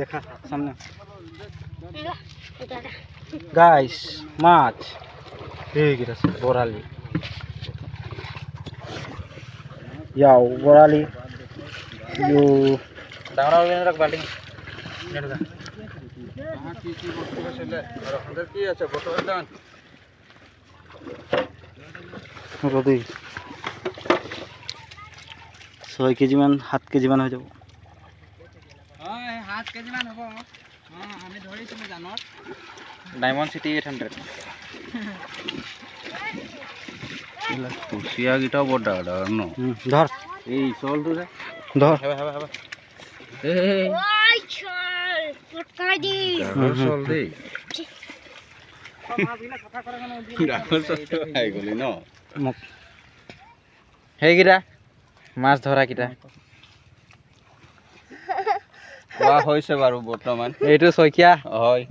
দেখা সামনে গাইস মাছ এইটা বৰালি যাও বৰালি ইউ ডাঙৰ ডাঙৰ বাল্টিং কি আছে বটল দান ৰদি 6 কেজি মান 7 কেজি মান হৈ যাব হয় 7 কেজি মান হ'ব আমি ধৰিছিলো জানত ডায়মন্ড সিটি 800 কুচিয়া গিটাও বৰ ডাঙৰ ডাঙৰ ন ধৰ এই চলটো যে ধৰ এই ওই চল পটকাই দি ডাঙৰ চল দেই ডাঙৰ চলটো খাই গলি ন মোক সেইকেইটা মাছ ধৰাকেইটা খোৱা হৈছে বাৰু বৰ্তমান এইটো শইকীয়া হয়